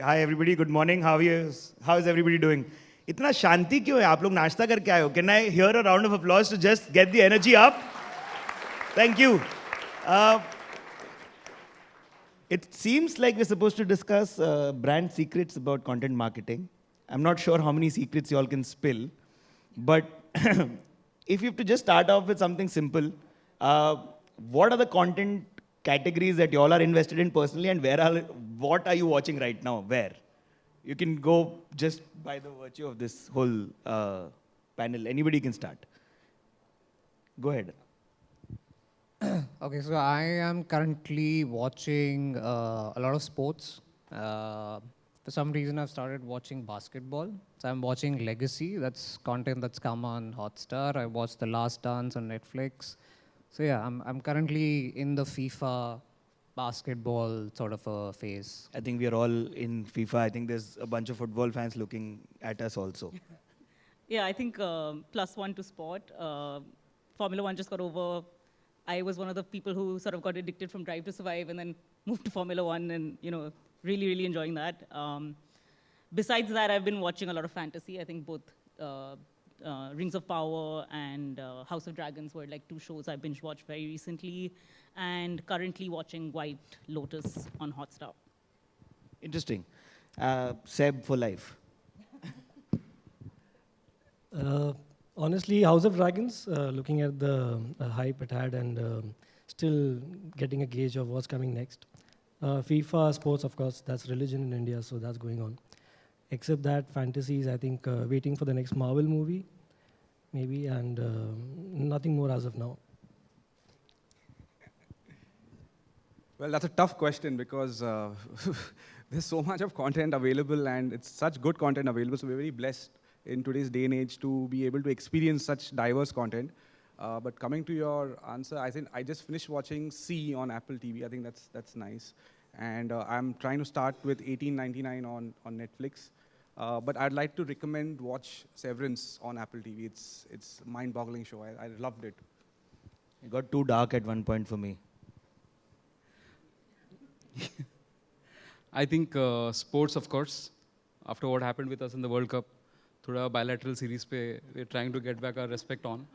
Hi everybody, good morning. How is everybody doing? इतना शांति क्यों है? आप लोग नाश्ता करके आए हो? Can I hear a round of applause to just get the energy up? Thank you. Uh, it seems like we're supposed to discuss brand secrets about content marketing. I'm not sure how many secrets you all can spill, but if you have to just start off with something simple, uh, what are the content categories that you all are invested in personally, and what are you watching right now? Where? You can go just by the virtue of this whole panel. Anybody can start. Go ahead. Okay, so I am currently watching a lot of sports. For some reason, I've started watching basketball. So I'm watching Legacy. That's content that's come on Hotstar. I watched The Last Dance on Netflix. So yeah, I'm currently in the FIFA basketball sort of a phase. I think we are all in FIFA. I think there's a bunch of football fans looking at us also. Yeah, I think +1 to sport. Formula One just got over. I was one of the people who sort of got addicted from Drive to Survive and then moved to Formula One and, really, really enjoying that. Besides that, I've been watching a lot of fantasy. I think both Rings of Power and House of Dragons were like two shows I binge watched very recently, and currently watching White Lotus on Hotstar. Interesting. Seb for life. Honestly, House of Dragons, looking at the hype it had and still getting a gauge of what's coming next. FIFA, sports, of course, that's religion in India, so that's going on. Except that, fantasies, I think, waiting for the next Marvel movie, maybe, and nothing more as of now. Well, that's a tough question because there's so much of content available and it's such good content available, so we're very blessed in today's day and age to be able to experience such diverse content. But coming to your answer, I think I just finished watching C on Apple TV. I think that's nice. And I'm trying to start with 1899 on Netflix. But I'd like to recommend watch Severance on Apple TV. It's a mind-boggling show. I loved it. It got too dark at one point for me. I think sports, of course, after what happened with us in the World Cup, थोड़ा bilateral series पे we're trying to get back our respect on.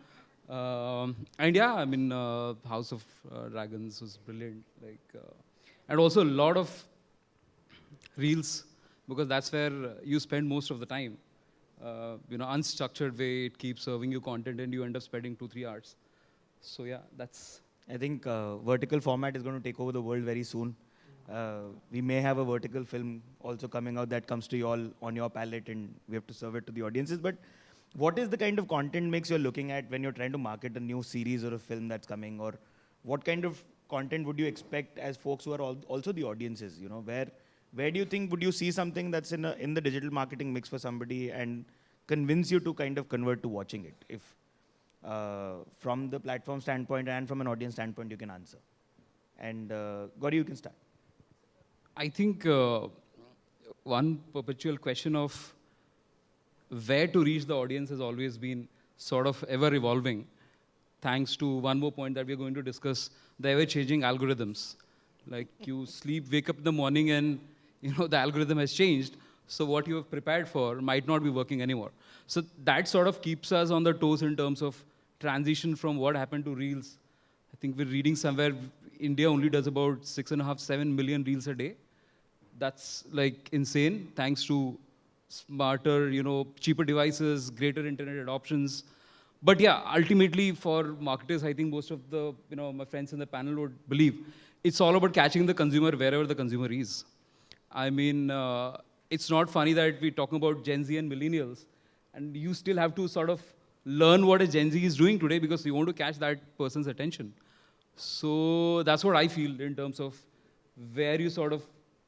And yeah, I mean, House of Dragons was brilliant. And also a lot of reels, because that's where you spend most of the time. Unstructured way, it keeps serving you content and you end up spending 2-3 hours. So yeah, that's... I think vertical format is going to take over the world very soon. We may have a vertical film also coming out that comes to you all on your palette and we have to serve it to the audiences. But what is the kind of content mix you're looking at when you're trying to market a new series or a film that's coming? Or what kind of content would you expect as folks who are also the audiences? Where do you think, would you see something that's in the digital marketing mix for somebody and convince you to kind of convert to watching it? If from the platform standpoint and from an audience standpoint, you can answer. And Gauri, you can start. I think one perpetual question of where to reach the audience has always been sort of ever evolving, thanks to one more point that we're going to discuss, the ever-changing algorithms. Like you sleep, wake up in the morning and the algorithm has changed, so what you have prepared for might not be working anymore. So that sort of keeps us on the toes in terms of transition from what happened to reels. I think we're reading somewhere India only does about 6.5-7 million reels a day. That's like insane, thanks to smarter, cheaper devices, greater internet adoptions. But yeah, ultimately for marketers, I think most of the, my friends in the panel would believe, it's all about catching the consumer wherever the consumer is. I mean, it's not funny that we're talking about Gen Z and millennials, and you still have to sort of learn what a Gen Z is doing today because you want to catch that person's attention. So that's what I feel in terms of where you sort of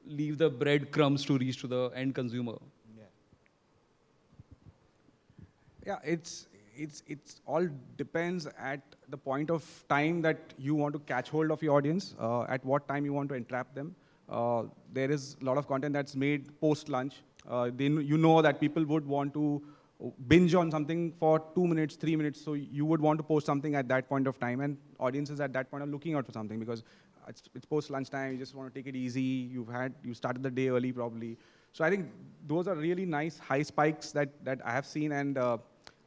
leave the breadcrumbs to reach to the end consumer. Yeah, it's all depends at the point of time that you want to catch hold of your audience, at what time you want to entrap them. There is a lot of content that's made post-lunch. You know that people would want to binge on something for 2 minutes, 3 minutes, so you would want to post something at that point of time, and audiences at that point are looking out for something because it's post lunchtime, you just want to take it easy, you started the day early probably. So I think those are really nice high spikes that I have seen, and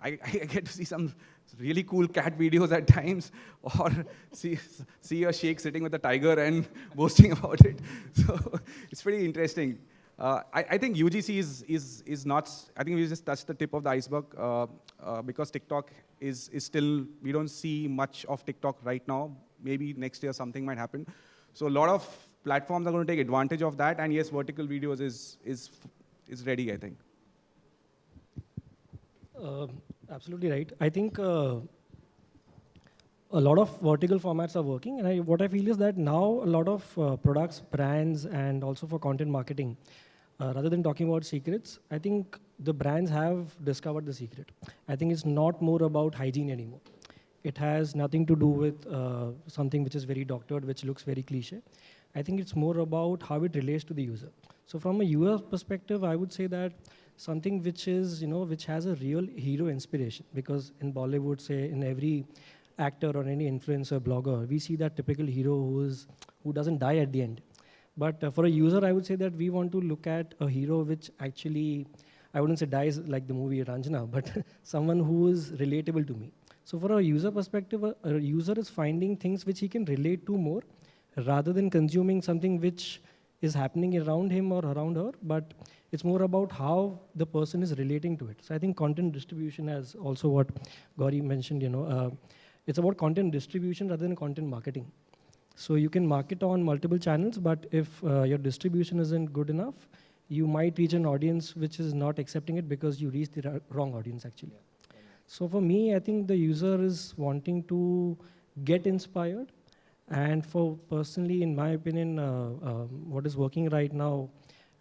I get to see some really cool cat videos at times, or see a sheikh sitting with a tiger and boasting about it. So it's pretty interesting. I think UGC is not. I think we just touched the tip of the iceberg because TikTok is still, we don't see much of TikTok right now. Maybe next year something might happen. So a lot of platforms are going to take advantage of that, and yes, vertical videos is ready, I think. Absolutely right. I think a lot of vertical formats are working, and what I feel is that now a lot of products, brands, and also for content marketing, rather than talking about secrets, I think the brands have discovered the secret. I think it's not more about hygiene anymore. It has nothing to do with something which is very doctored, which looks very cliche. I think it's more about how it relates to the user. So from a user perspective, I would say that something which is, which has a real hero inspiration, because in Bollywood, say, in every actor or any influencer, blogger, we see that typical hero who doesn't die at the end. But for a user, I would say that we want to look at a hero which actually, I wouldn't say dies like the movie Ranjana, but someone who is relatable to me. So for a user perspective, a user is finding things which he can relate to more, rather than consuming something which is happening around him or around her, but it's more about how the person is relating to it. So I think content distribution, as also what Gauri mentioned, it's about content distribution rather than content marketing. So you can market on multiple channels, but if your distribution isn't good enough, you might reach an audience which is not accepting it because you reached the wrong audience actually. So for me, I think the user is wanting to get inspired. And for personally, in my opinion, what is working right now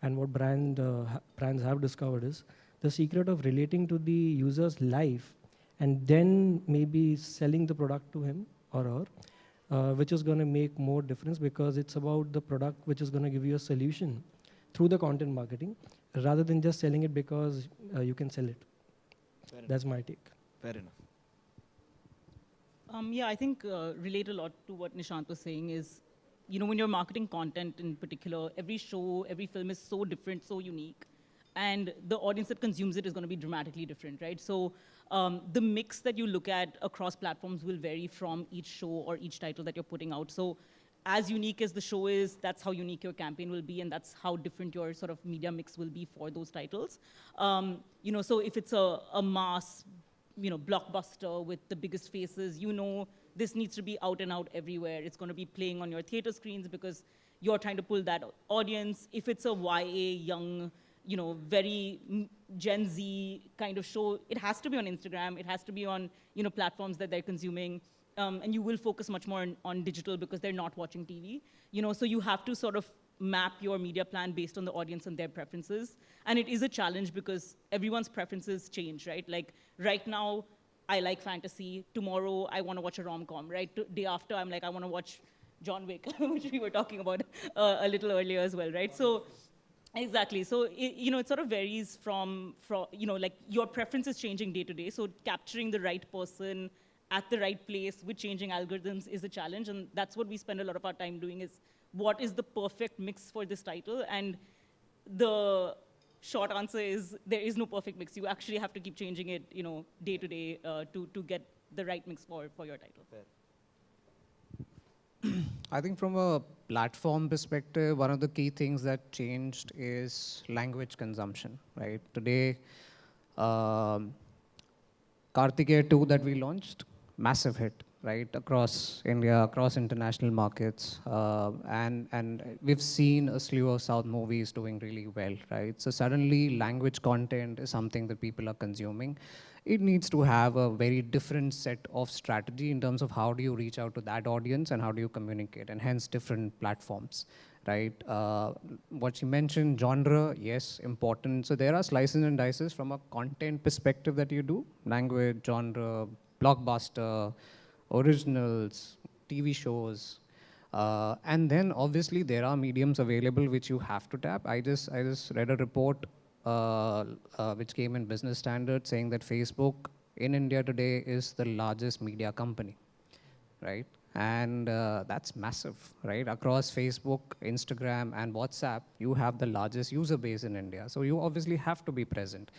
and what brands have discovered is the secret of relating to the user's life and then maybe selling the product to him or her, which is going to make more difference, because it's about the product which is going to give you a solution through the content marketing rather than just selling it because you can sell it. That's my take. Fair enough. Yeah, I think relate a lot to what Nishant was saying is, when you're marketing content in particular, every show, every film is so different, so unique. And the audience that consumes it is going to be dramatically different, right? So the mix that you look at across platforms will vary from each show or each title that you're putting out. So as unique as the show is, that's how unique your campaign will be, and that's how different your sort of media mix will be for those titles. So if it's a mass, blockbuster with the biggest faces, this needs to be out and out everywhere. It's going to be playing on your theater screens because you're trying to pull that audience. If it's a YA, young, very Gen Z kind of show, it has to be on Instagram. It has to be on, platforms that they're consuming. And you will focus much more on digital because they're not watching TV. So you have to sort of map your media plan based on the audience and their preferences. And it is a challenge because everyone's preferences change, right? Like right now, I like fantasy. Tomorrow, I want to watch a rom-com, right? Day after, I'm like, I want to watch John Wick, which we were talking about a little earlier as well, right? So exactly. So, it sort of varies from like your preference is changing day to day. So capturing the right person at the right place with changing algorithms is a challenge. And that's what we spend a lot of our time doing, is what is the perfect mix for this title? And the short answer is there is no perfect mix. You actually have to keep changing it, day to day to get the right mix for your title. I think from a platform perspective, one of the key things that changed is language consumption, right? Today, Kartikeya 2 that we launched, massive hit, right? Across India, across international markets. And we've seen a slew of South movies doing really well, right? So suddenly language content is something that people are consuming. It needs to have a very different set of strategy in terms of how do you reach out to that audience and how do you communicate, and hence different platforms, right? What you mentioned, genre, yes, important. So there are slices and dices from a content perspective that you do, language, genre, blockbuster, originals, TV shows, and then obviously there are mediums available which you have to tap. I just read a report which came in Business Standard saying that Facebook in India today is the largest media company, right? And that's massive, right? Across Facebook, Instagram, and WhatsApp, you have the largest user base in India. So you obviously have to be present.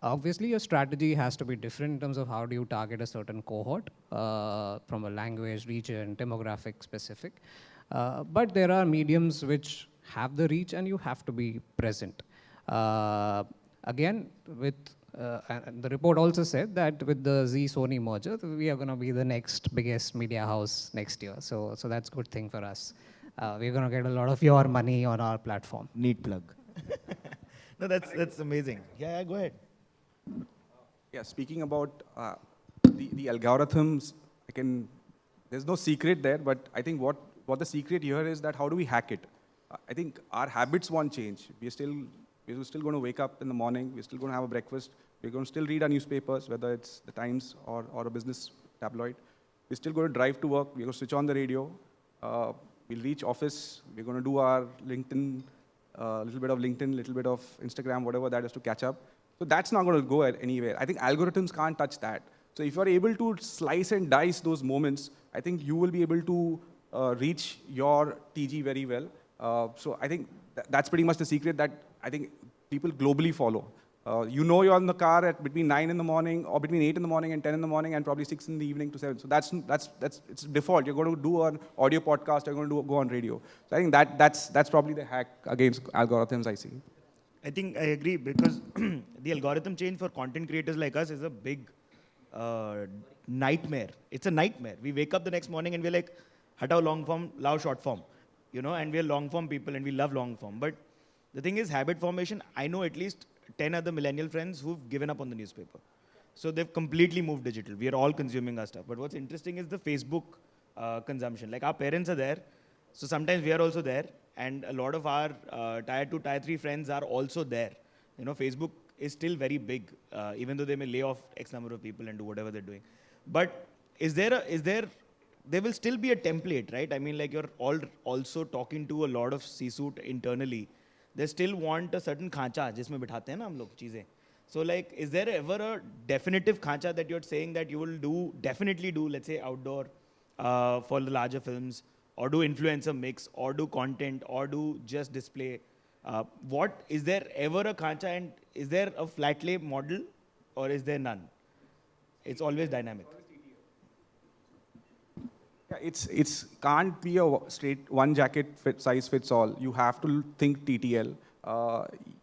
Obviously, your strategy has to be different in terms of how do you target a certain cohort from a language, region, demographic specific. But there are mediums which have the reach and you have to be present. Again, with and the report also said that with the Zee-Sony merger, we are going to be the next biggest media house next year. So that's a good thing for us. We're going to get a lot of your money on our platform. Neat plug. No, that's amazing. Yeah, go ahead. Yeah, speaking about the algorithms, there's no secret there, but I think what the secret here is that how do we hack it? I think our habits won't change. We're still going to wake up in the morning. We're still going to have a breakfast. We're going to still read our newspapers, whether it's the Times or a business tabloid. We're still going to drive to work. We're going to switch on the radio. We'll reach office. We're going to do our LinkedIn, little bit of LinkedIn, little bit of Instagram, whatever that is to catch up. So that's not going to go anywhere. I think algorithms can't touch that. So if you're able to slice and dice those moments, I think you will be able to reach your TG very well. So I think that's pretty much the secret that I think people globally follow. You know you're in the car at between 9 in the morning or between 8 in the morning and 10 in the morning and probably 6 in the evening to 7. So that's it's default. You're going to do an audio podcast, you're going to go on radio. So I think that's probably the hack against algorithms I see. I think I agree because the algorithm change for content creators like us is a big nightmare. It's a nightmare. We wake up the next morning and we're like, hatao long form, lao short form. You know, and we're long form people and we love long form. But the thing is habit formation. I know at least 10 other millennial friends who've given up on the newspaper. So they've completely moved digital. We are all consuming our stuff. But what's interesting is the Facebook consumption. Like our parents are there. So sometimes we are also there. And a lot of our tier 2, tier 3 friends are also there. You know, Facebook is still very big, even though they may lay off X number of people and do whatever they're doing. But there will still be a template, right? I mean, like you're all also talking to a lot of C-suite internally. They still want a certain khancha, jisme bithate hain na hum log cheezein. So like, is there ever a definitive khancha that you're saying that you will definitely do, let's say outdoor for the larger films, or do influencer mix, or do content, or do just display? Is there ever a khancha, and is there a flat lay model, or is there none? It's always dynamic. Yeah, it's can't be a straight one jacket size fits all. You have to think TTL.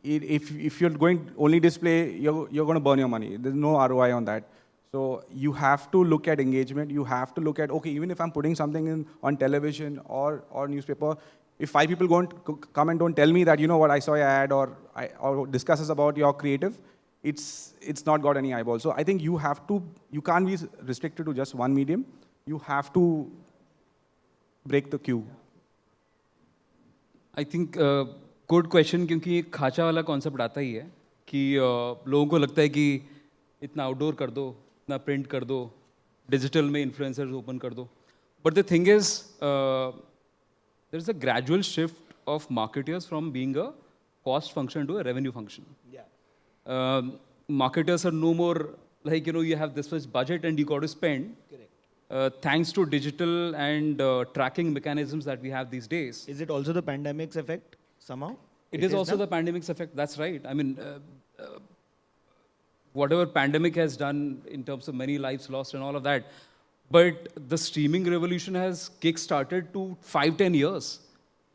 If you're going only display, you're going to burn your money. There's no ROI on that. So you have to look at engagement. You have to look at, okay, even if I'm putting something on television or newspaper, if 5 people come and don't tell me that, you know what, I saw your ad or discusses about your creative, it's not got any eyeballs. So I think you can't be restricted to just one medium. You have to break the queue. I think good question, क्योंकि एक खाचा वाला concept आता ही है कि लोगों को लगता है कि इतना outdoor कर दो, इतना print कर दो, digital में influencers open कर दो. But the thing is, there's a gradual shift of marketers from being a cost function to a revenue function. Yeah. Marketers are no more like, you have this much budget and you got to spend. Correct. Thanks to digital and tracking mechanisms that we have these days. Is it also the pandemic's effect somehow? It is also the pandemic's effect. That's right. I mean, whatever pandemic has done in terms of many lives lost and all of that, but the streaming revolution has kick-started to 5-10 years.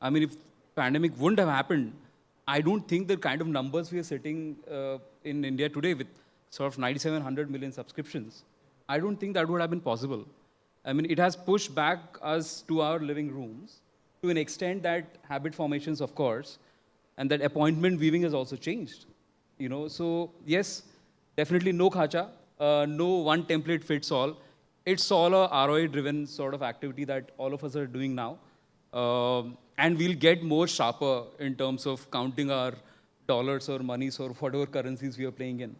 I mean, if pandemic wouldn't have happened, I don't think the kind of numbers we are sitting in India today with sort of 9,700 million subscriptions, I don't think that would have been possible. I mean, it has pushed back us to our living rooms to an extent that habit formations, of course, and that appointment viewing has also changed. So yes, definitely no khacha, no one template fits all. It's all a ROI-driven sort of activity that all of us are doing now. And we'll get more sharper in terms of counting our dollars or monies or whatever currencies we are playing in,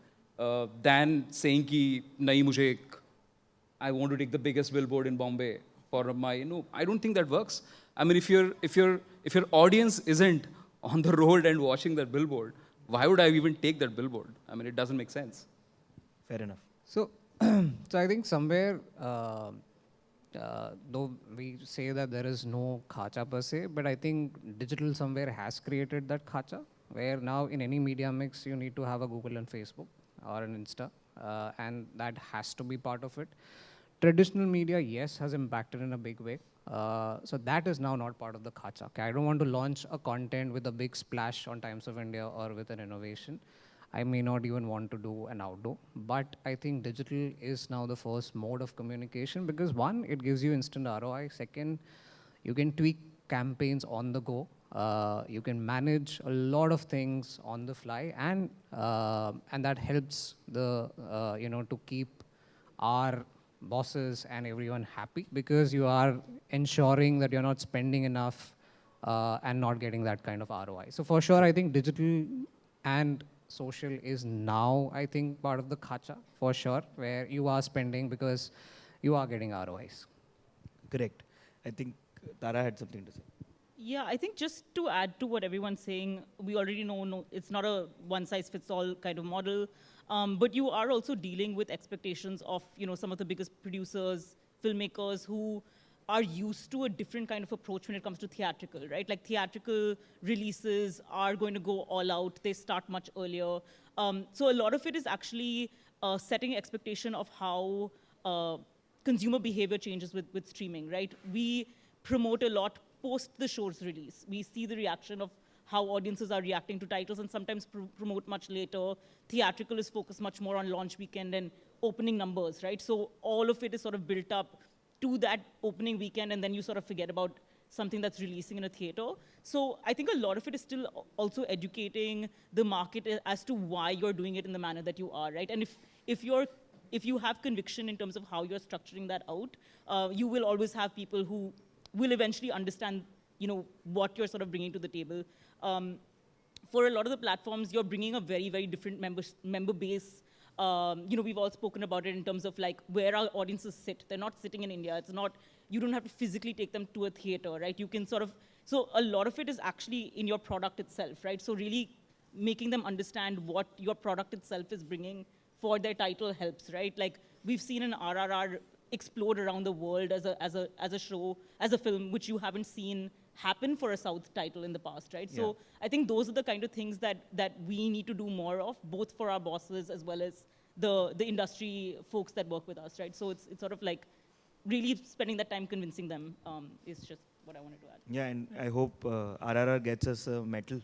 than saying ki, nahi mujhe I want to take the biggest billboard in Bombay for my, I don't think that works. I mean, if your audience isn't on the road and watching that billboard, why would I even take that billboard? I mean, it doesn't make sense. Fair enough. So I think somewhere though we say that there is no khacha per se, but I think digital somewhere has created that khacha, where now in any media mix you need to have a Google and Facebook or an Insta, and that has to be part of it. Traditional media, yes, has impacted in a big way. So that is now not part of the khacha. Okay, I don't want to launch a content with a big splash on Times of India or with an innovation. I may not even want to do an outdoor, but I think digital is now the first mode of communication because one, it gives you instant ROI. Second, you can tweak campaigns on the go. You can manage a lot of things on the fly, and that helps the to keep our bosses and everyone happy because you are ensuring that you're not spending enough and not getting that kind of ROI. So for sure, I think digital and social is now, I think, part of the khacha for sure, where you are spending because you are getting ROIs. Correct. I think Tara had something to say. Yeah, I think just to add to what everyone's saying, we already know no, it's not a one-size-fits-all kind of model, but you are also dealing with expectations of some of the biggest producers, filmmakers who are used to a different kind of approach when it comes to theatrical, right? Like theatrical releases are going to go all out. They start much earlier. So a lot of it is actually setting expectation of how consumer behavior changes with streaming, right? We promote a lot post the show's release. We see the reaction of how audiences are reacting to titles and sometimes promote much later. Theatrical is focused much more on launch weekend and opening numbers, right? So all of it is sort of built up to that opening weekend, and then you sort of forget about something that's releasing in a theater. So I think a lot of it is still also educating the market as to why you're doing it in the manner that you are, right? And if you have conviction in terms of how you're structuring that out, you will always have people who will eventually understand, what you're sort of bringing to the table. For a lot of the platforms, you're bringing a very, very different member base. We've all spoken about it in terms of like where our audiences sit. They're not sitting in India. It's not, you don't have to physically take them to a theater, right? You can so a lot of it is actually in your product itself, right? So really making them understand what your product itself is bringing for their title helps, right? Like we've seen an RRR explode around the world as a show, as a film, which you haven't seen happen for a South title in the past, right? Yeah. So I think those are the kind of things that we need to do more of, both for our bosses as well as the industry folks that work with us, right? So it's sort of like really spending that time convincing them is just what I wanted to add. Yeah, and I hope RRR gets us a medal.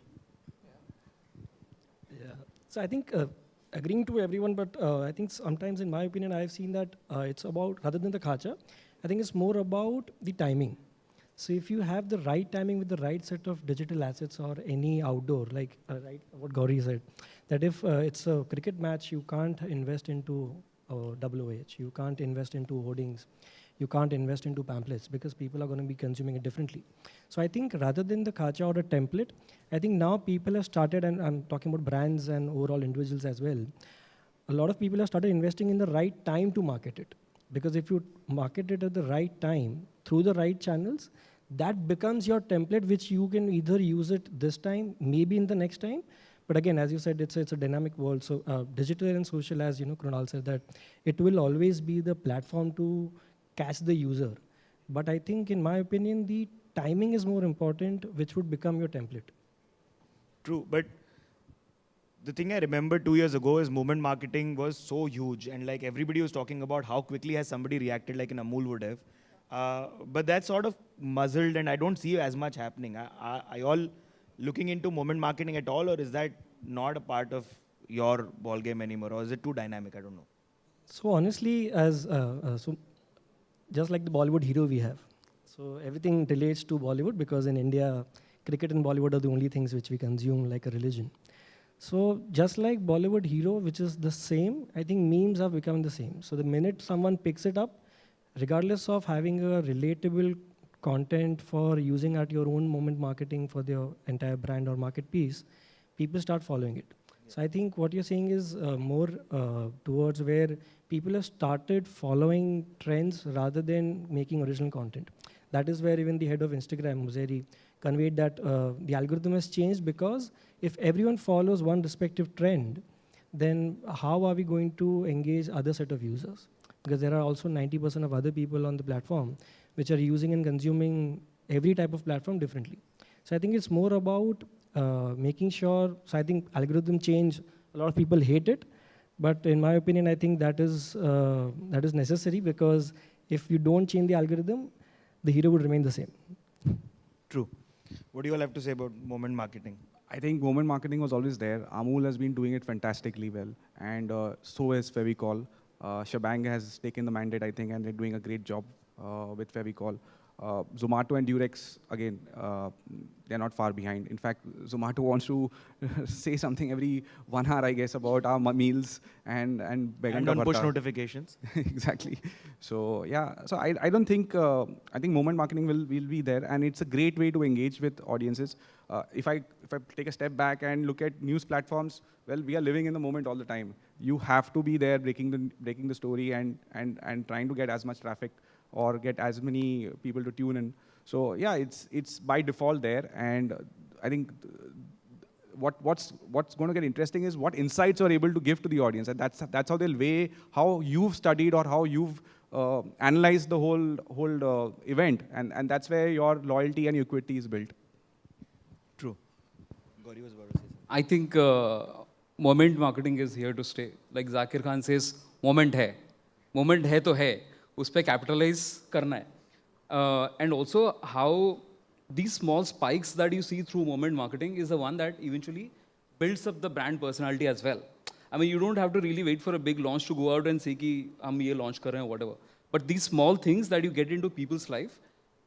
Yeah. So I think agreeing to everyone, but I think sometimes, in my opinion, I've seen that it's about, rather than the khacha, I think it's more about the timing. So if you have the right timing with the right set of digital assets or any outdoor, like right, what Gauri said, that if it's a cricket match, you can't invest into WOH, you can't invest into hoardings, you can't invest into pamphlets because people are going to be consuming it differently. So I think rather than the khacha or a template, I think now people have started, and I'm talking about brands and overall individuals as well, a lot of people have started investing in the right time to market it. Because if you market it at the right time, through the right channels, that becomes your template, which you can either use it this time, maybe in the next time. But again, as you said, it's a dynamic world. So digital and social, as Krunal said, that it will always be the platform to catch the user. But I think, in my opinion, the timing is more important, which would become your template. True, but the thing I remember 2 years ago is moment marketing was so huge, and like everybody was talking about how quickly has somebody reacted like an Amul would have. But that's sort of muzzled, and I don't see as much happening. Are you all looking into moment marketing at all, or is that not a part of your ball game anymore, or is it too dynamic? I don't know. So honestly, so just like the Bollywood hero we have, so everything relates to Bollywood because in India, cricket and Bollywood are the only things which we consume like a religion. So just like Bollywood hero, which is the same, I think memes have become the same. So the minute someone picks it up, regardless of having a relatable content for using at your own moment marketing for their entire brand or market piece, people start following it. Yeah. So I think what you're saying is more towards where people have started following trends rather than making original content. That is where even the head of Instagram, Muzeri, conveyed that the algorithm has changed because if everyone follows one respective trend, then how are we going to engage other set of users? because there are also 90% of other people on the platform which are using and consuming every type of platform differently. So I think it's more about making sure, so I think algorithm change, a lot of people hate it, but in my opinion, I think that is necessary, because if you don't change the algorithm, the hero would remain the same. True. What do you all have to say about moment marketing? I think moment marketing was always there. Amul has been doing it fantastically well, and so is Fevicol. Shabang has taken the mandate, I think, and they're doing a great job with Fevicol. Zomato and Durex, again, they're not far behind. In fact, Zomato wants to say something every 1 hour, I guess, about our meals and Began And ka on push bharta. notifications. Exactly. So yeah, so I don't think, I think moment marketing will be there, and it's a great way to engage with audiences. If I take a step back and look at news platforms, well, we are living in the moment all the time. You have to be there breaking the story and trying to get as much traffic or get as many people to tune in. So yeah, it's by default there, and I think what's going to get interesting is what insights you're able to give to the audience, and that's how they'll weigh how you've studied or how you've analyzed the whole event, and that's where your loyalty and equity is built. True. Gauri was about to say something. I think moment marketing is here to stay. Like Zakir Khan says, moment hai to hai. उस पे capitalize करना है. And also how these small spikes that you see through moment marketing is the one that eventually builds up the brand personality as well. I mean, you don't have to really wait for a big launch to go out and say कि हम ये launch कर रहे हैं, whatever. But these small things that you get into people's life,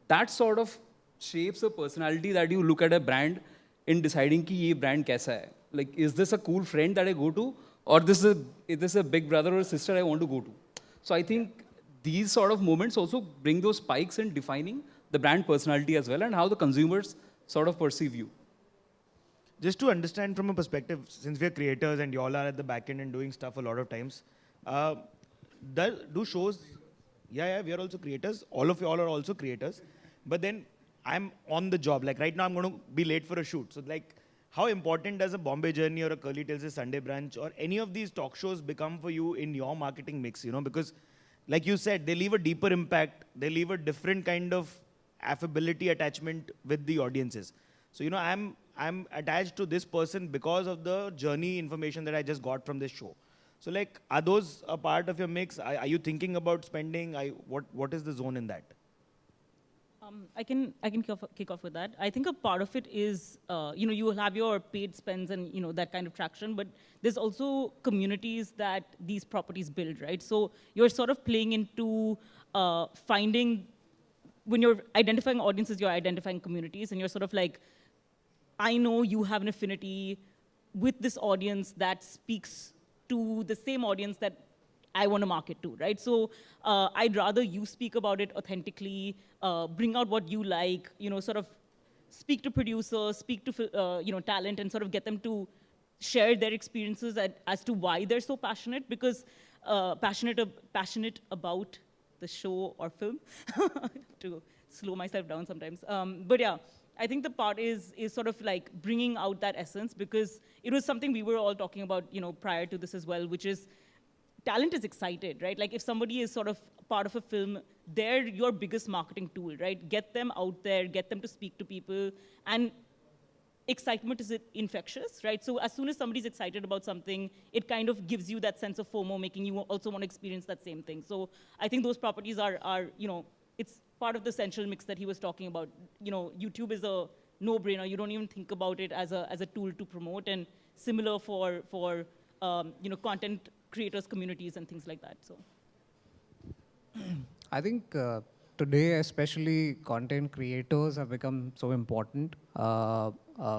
that sort of shapes a personality that you look at a brand in deciding कि ये brand कैसा है. Like, is this a cool friend that I go to, or is this a big brother or sister I want to go to? So I think these sort of moments also bring those spikes in defining the brand personality as well, and how the consumers sort of perceive you. Just to understand from a perspective, since we're creators and you all are at the back end and doing stuff a lot of times, do shows, yeah, we are also creators. All of you all are also creators. But then I'm on the job. Like right now I'm going to be late for a shoot. So like, how important does a Bombay Journey or a Curly Tales, a Sunday Brunch, or any of these talk shows become for you in your marketing mix, you know? Because like you said, they leave a deeper impact. They leave a different kind of affability attachment with the audiences. So, you know, I'm attached to this person because of the journey information that I just got from this show. So like, are those a part of your mix? Are you thinking about spending? What is the zone in that? I can kick off with that. I think a part of it is, you know, you will have your paid spends and, you know, that kind of traction, but there's also communities that these properties build, right? So you're sort of playing into finding, when you're identifying audiences, you're identifying communities, and you're sort of like, I know you have an affinity with this audience that speaks to the same audience that I want to market to, right? So I'd rather you speak about it authentically, bring out what you like, you know, sort of speak to producers, speak to you know, talent, and sort of get them to share their experiences as to why they're so passionate, because passionate about the show or film. To slow myself down sometimes. But yeah, I think the part is sort of like bringing out that essence, because it was something we were all talking about, you know, prior to this as well, which is talent is excited, right? Like if somebody is sort of part of a film, they're your biggest marketing tool, right? Get them out there, get them to speak to people, and excitement is infectious, right? So as soon as somebody's excited about something, it kind of gives you that sense of FOMO, making you also want to experience that same thing. So I think those properties are you know, it's part of the essential mix that he was talking about. You know, YouTube is a no-brainer. You don't even think about it as a tool to promote, and similar for you know, content creators, communities, and things like that. So I think today, especially content creators have become so important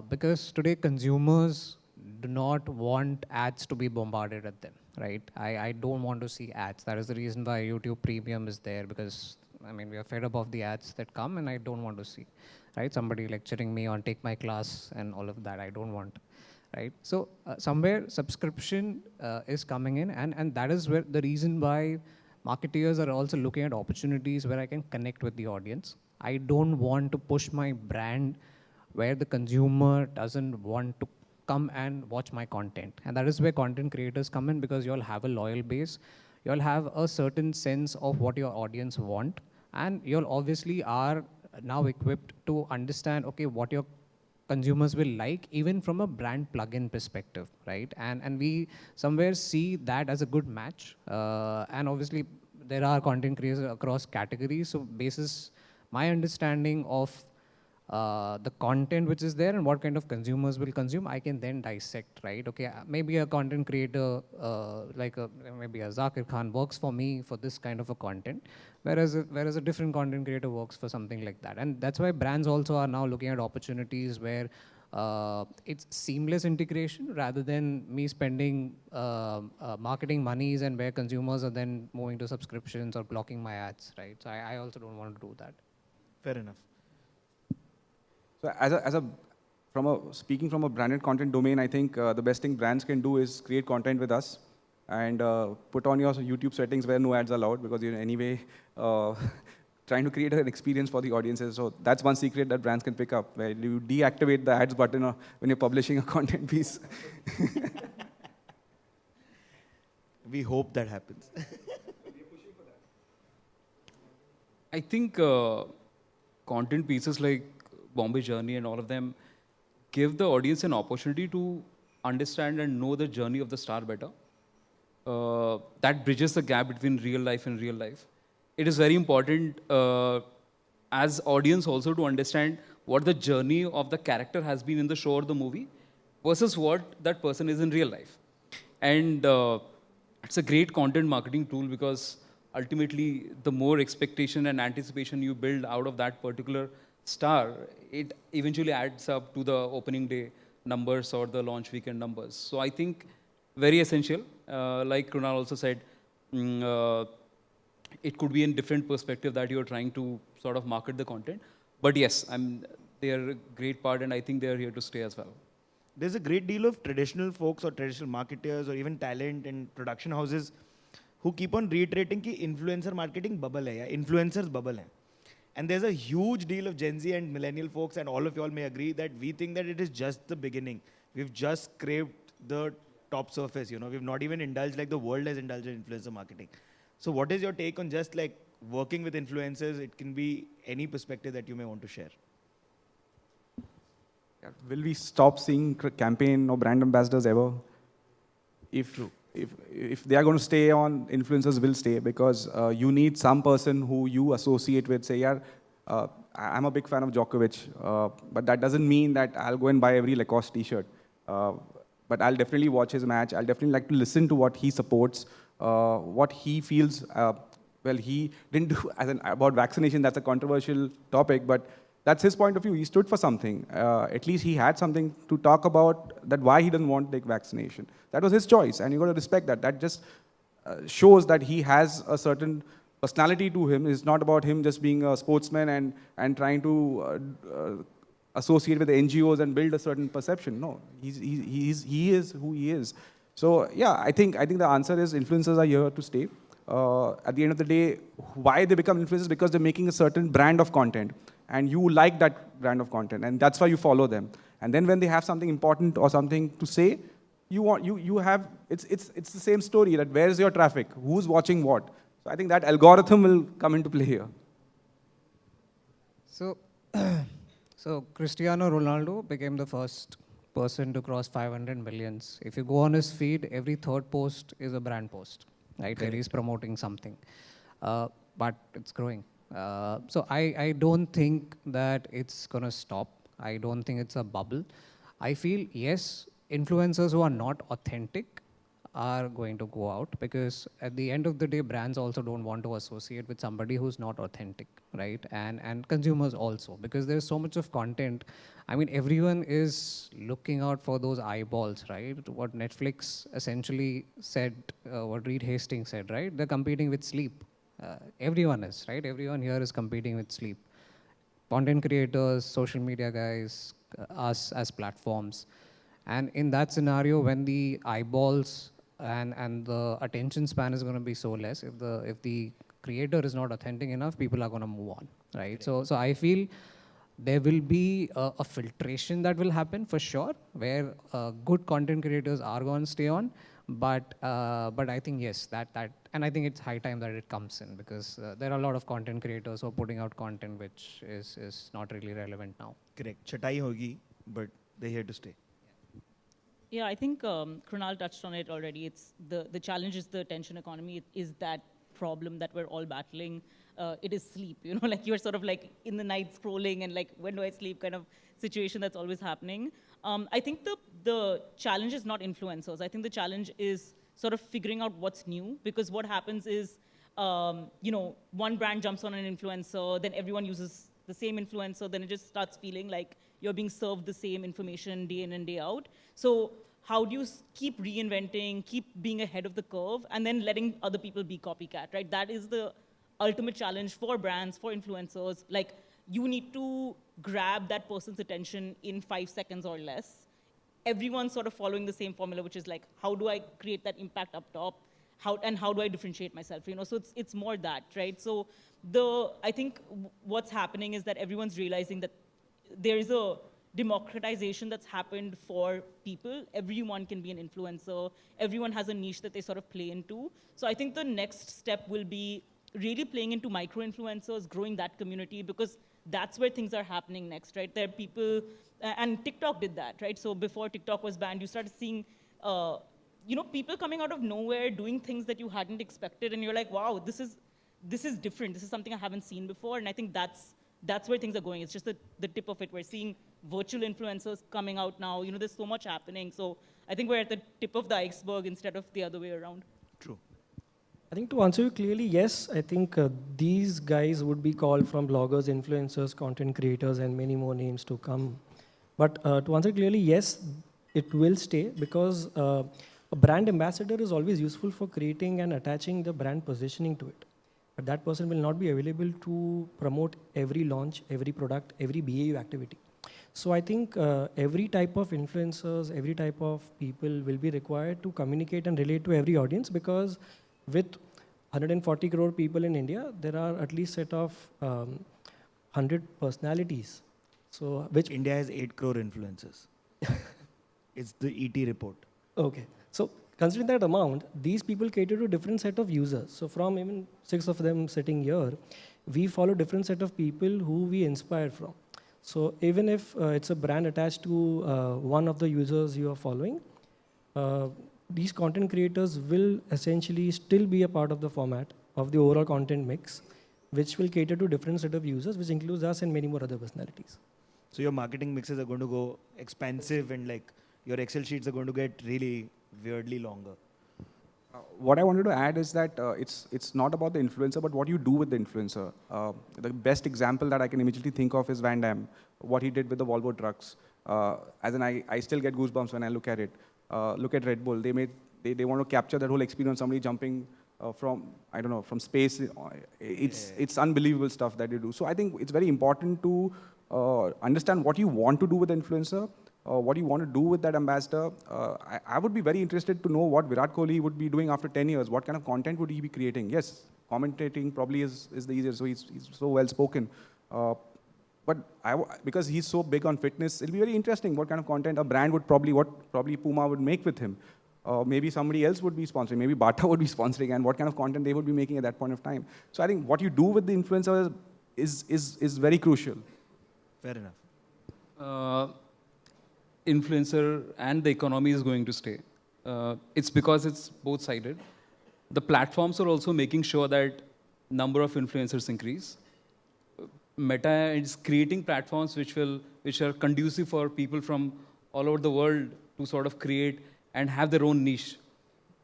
because today consumers do not want ads to be bombarded at them, right? I don't want to see ads. That is the reason why YouTube Premium is there, because I mean, we are fed up of the ads that come, and I don't want to see, right? Somebody lecturing me on take my class and all of that, I don't want, right? So somewhere subscription is coming in, and that is where the reason why marketeers are also looking at opportunities where I can connect with the audience. I don't want to push my brand where the consumer doesn't want to come and watch my content. And that is where content creators come in, because you all have a loyal base. you'll have a certain sense of what your audience want, and you'll obviously are now equipped to understand, okay, what your consumers will like, even from a brand plug-in perspective, right? And we somewhere see that as a good match. And obviously, there are content creators across categories. So basis my understanding of the content which is there and what kind of consumers will consume, I can then dissect, right? Okay, maybe a content creator maybe a Zakir Khan works for me for this kind of a content, whereas a different content creator works for something like that. And that's why brands also are now looking at opportunities where it's seamless integration rather than me spending marketing monies and where consumers are then moving to subscriptions or blocking my ads, right? So I also don't want to do that. Fair enough. So speaking from a branded content domain, I think the best thing brands can do is create content with us and put on your YouTube settings where no ads are allowed, because you're anyway trying to create an experience for the audiences. So that's one secret that brands can pick up, where you deactivate the ads button when you're publishing a content piece. We hope that happens. I think content pieces like Bombay Journey and all of them give the audience an opportunity to understand and know the journey of the star better. That bridges the gap between real life and real life. It is very important as audience also to understand what the journey of the character has been in the show or the movie versus what that person is in real life. And it's a great content marketing tool, because ultimately the more expectation and anticipation you build out of that particular star, it eventually adds up to the opening day numbers or the launch weekend numbers. So I think very essential. Like Krunal also said, it could be in different perspective that you're trying to sort of market the content. But yes, they are a great part, and I think they are here to stay as well. There's a great deal of traditional folks or traditional marketers or even talent and production houses who keep on reiterating कि influencer marketing bubble है या influencers bubble है. And there's a huge deal of Gen Z and millennial folks, and all of y'all may agree, that we think that it is just the beginning. We've just scraped the top surface, We've not even indulged like the world has indulged in influencer marketing. So what is your take on just like working with influencers? It can be any perspective that you may want to share. Yeah. Will we stop seeing campaign or brand ambassadors ever? If they are going to stay on, influencers will stay, because you need some person who you associate with. Say, I'm a big fan of Djokovic, but that doesn't mean that I'll go and buy every Lacoste t-shirt. But I'll definitely watch his match. I'll definitely like to listen to what he supports, what he feels. Well, he didn't do about vaccination. That's a controversial topic, but that's his point of view. He stood for something. At least he had something to talk about, that why he doesn't want to take vaccination. That was his choice, and you got to respect that. That just shows that he has a certain personality to him. It's not about him just being a sportsman and trying to associate with the NGOs and build a certain perception. No, he is who he is. So yeah, I think the answer is influencers are here to stay. At the end of the day, why they become influencers? Because they're making a certain brand of content, and you like that brand of content, and that's why you follow them. And then when they have something important or something to say, it's the same story, that where's your traffic, who's watching what. So I think that algorithm will come into play here. So, so Cristiano Ronaldo became the first person to cross 500 millions. If you go on his feed, every third post is a brand post, right? Where he's promoting something. But it's growing. So I don't think that it's going to stop. I don't think it's a bubble. I feel, yes, influencers who are not authentic are going to go out, because at the end of the day, brands also don't want to associate with somebody who's not authentic, right? And consumers also, because there's so much of content. I mean, everyone is looking out for those eyeballs, right? What Netflix essentially said, what Reed Hastings said, right? They're competing with sleep. Everyone is, right? Everyone here is competing with sleep. Content creators, social media guys, us as platforms. And in that scenario, when the eyeballs and the attention span is going to be so less, if the creator is not authentic enough, people are going to move on, right? So I feel there will be a filtration that will happen for sure, where good content creators are going to stay on, But I think yes, and I think it's high time that it comes in, because there are a lot of content creators who are putting out content which is not really relevant now. Correct. Chatai hogi, but they're here to stay. Yeah, I think Krunal touched on it already. It's the challenge is the attention economy. It is that problem that we're all battling. It is sleep, you know, like you're sort of like in the night scrolling and like, when do I sleep kind of situation that's always happening. I think the challenge is not influencers. I think the challenge is sort of figuring out what's new, because what happens is, you know, one brand jumps on an influencer, then everyone uses the same influencer, then it just starts feeling like you're being served the same information day in and day out. So how do you keep reinventing, keep being ahead of the curve, and then letting other people be copycat, right? That is the ultimate challenge for brands, for influencers. Like, you need to grab that person's attention in 5 seconds or less. Everyone's sort of following the same formula, which is like, how do I create that impact up top? How do I differentiate myself? You know, so it's more that, right? So I think what's happening is that everyone's realizing that there is a democratization that's happened for people. Everyone can be an influencer. Everyone has a niche that they sort of play into. So I think the next step will be really playing into micro-influencers, growing that community, because that's where things are happening next, right? There are people, and TikTok did that, right? So before TikTok was banned, you started seeing, you know, people coming out of nowhere doing things that you hadn't expected, and you're like, wow, this is different. This is something I haven't seen before, and I think that's where things are going. It's just the tip of it. We're seeing virtual influencers coming out now. You know, there's so much happening. So I think we're at the tip of the iceberg instead of the other way around. True. I think to answer you clearly, yes, I think these guys would be called from bloggers, influencers, content creators, and many more names to come. But to answer clearly, yes, it will stay, because a brand ambassador is always useful for creating and attaching the brand positioning to it. But that person will not be available to promote every launch, every product, every BAU activity. So I think every type of influencers, every type of people will be required to communicate and relate to every audience, because with 140 crore people in India, there are at least set of 100 personalities. So which India has 8 crore influencers. It's the ET report. Okay. So considering that amount, these people cater to different set of users. So from even 6 of them sitting here, we follow different set of people who we inspire from. So even if it's a brand attached to one of the users you are following, these content creators will essentially still be a part of the format of the overall content mix, which will cater to different set of users, which includes us and many more other personalities. So your marketing mixes are going to go expansive, and like your Excel sheets are going to get really weirdly longer. What I wanted to add is that it's not about the influencer, but what you do with the influencer. The best example that I can immediately think of is Van Damme, what he did with the Volvo trucks. I still get goosebumps when I look at it. Look at Red Bull. They want to capture that whole experience, somebody jumping from, I don't know, from space. It's unbelievable stuff that they do. So I think it's very important to understand what you want to do with the influencer, what you want to do with that ambassador. I would be very interested to know what Virat Kohli would be doing after 10 years. What kind of content would he be creating? Yes, commentating probably is the easiest, so he's so well spoken. But because he's so big on fitness, it'll be very interesting what kind of content a brand would probably Puma would make with him. Maybe somebody else would be sponsoring, maybe Bata would be sponsoring, and what kind of content they would be making at that point of time. So I think what you do with the influencer is very crucial. Fair enough. Influencer and the economy is going to stay. It's because it's both-sided. The platforms are also making sure that number of influencers increase. Meta is creating platforms which are conducive for people from all over the world to sort of create and have their own niche.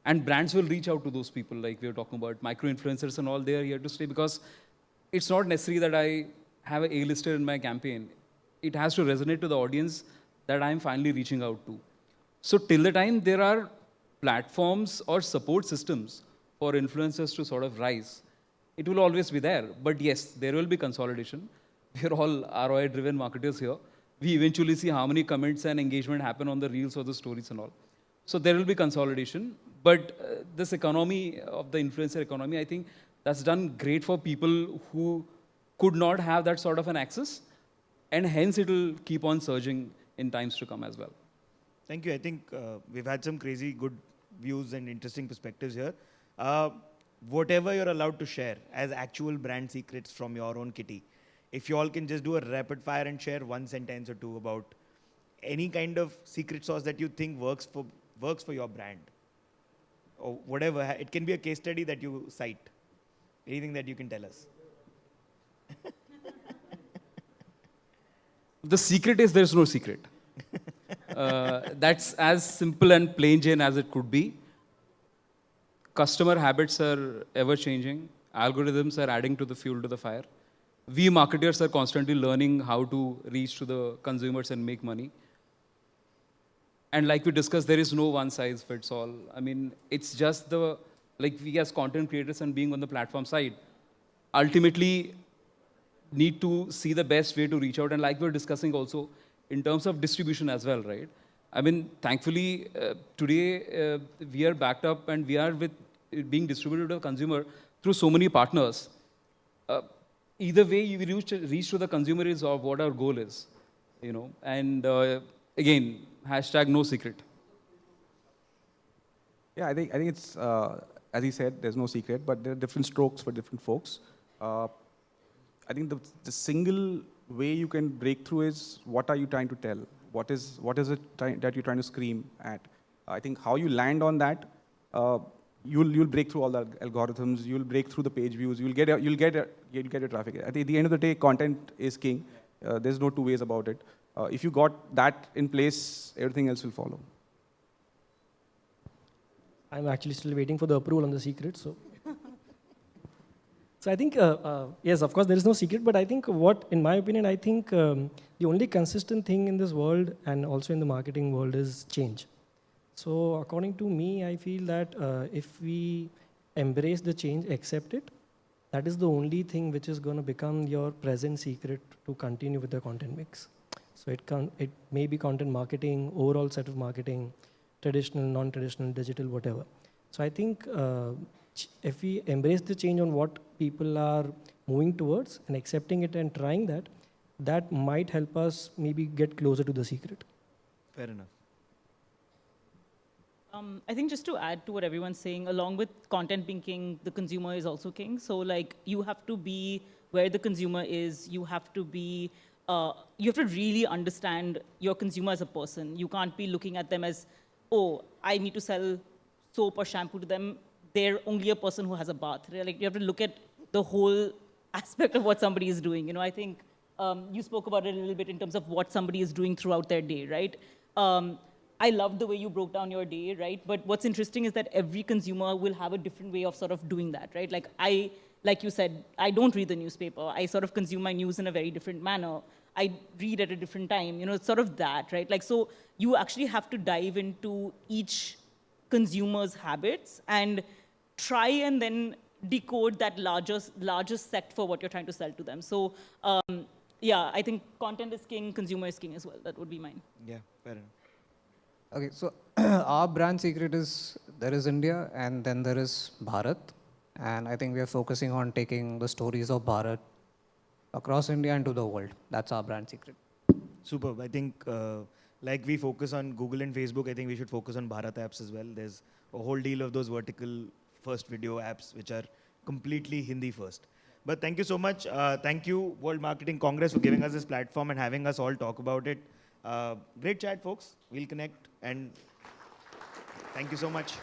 And brands will reach out to those people, like we were talking about, micro-influencers and all. They are here to stay, because it's not necessary that I have an A-lister in my campaign. It has to resonate to the audience that I'm finally reaching out to. So till the time there are platforms or support systems for influencers to sort of rise, it will always be there. But yes, there will be consolidation. We're all ROI-driven marketers here. We eventually see how many comments and engagement happen on the reels or the stories and all. So there will be consolidation. But this economy of the influencer economy, I think that's done great for people who could not have that sort of an access. And hence it will keep on surging in times to come as well. Thank you. I think we've had some crazy good views and interesting perspectives here. Whatever you're allowed to share as actual brand secrets from your own kitty, if you all can just do a rapid fire and share one sentence or two about any kind of secret sauce that you think works for your brand, or whatever. It can be a case study that you cite. Anything that you can tell us. The secret is there's no secret. That's as simple and plain Jane as it could be. Customer habits are ever changing. Algorithms are adding to the fuel to the fire. We marketers are constantly learning how to reach to the consumers and make money. And like we discussed, there is no one size fits all. I mean, it's just like we as content creators and being on the platform side, ultimately need to see the best way to reach out. And like we were discussing also, in terms of distribution as well, right? I mean, thankfully, today we are backed up and we are with being distributed to the consumer through so many partners. Either way, you reach to the consumer is what our goal is, you know. And again, hashtag no secret. Yeah, I think it's, as he said, there's no secret, but there are different strokes for different folks. I think the single way you can break through is what are you trying to tell? What is it that you're trying to scream at? I think how you land on that, you'll break through all the algorithms. You'll break through the page views. You'll get your traffic. I think at the end of the day, content is king. There's no two ways about it. If you got that in place, everything else will follow. I'm actually still waiting for the approval on the secret. So I think, yes, of course, there is no secret. But I think in my opinion, I think the only consistent thing in this world and also in the marketing world is change. So according to me, I feel that if we embrace the change, accept it, that is the only thing which is going to become your present secret to continue with the content mix. So it may be content marketing, overall set of marketing, traditional, non-traditional, digital, whatever. So I think if we embrace the change on what people are moving towards and accepting it and trying that, that might help us maybe get closer to the secret. Fair enough. I think just to add to what everyone's saying, along with content being king, the consumer is also king. So like you have to be where the consumer is. You have to be, you have to really understand your consumer as a person. You can't be looking at them as, oh, I need to sell soap or shampoo to them. They're only a person who has a bath. Like you have to look at the whole aspect of what somebody is doing. You know, I think you spoke about it a little bit in terms of what somebody is doing throughout their day, right? I love the way you broke down your day, right? But what's interesting is that every consumer will have a different way of sort of doing that, right? Like you said, I don't read the newspaper. I sort of consume my news in a very different manner. I read at a different time. You know, it's sort of that, right? Like, so you actually have to dive into each consumer's habits and try and then decode that largest sect for what you're trying to sell to them. So, yeah, I think content is king, consumer is king as well. That would be mine. Yeah, fair enough. Okay, so our brand secret is, there is India and then there is Bharat. And I think we are focusing on taking the stories of Bharat across India and to the world. That's our brand secret. Superb. I think like we focus on Google and Facebook, I think we should focus on Bharat apps as well. There's a whole deal of those vertical first video apps which are completely Hindi first. But thank you so much. Thank you, World Marketing Congress, for giving us this platform and having us all talk about it. Great chat, folks. We'll connect and thank you so much.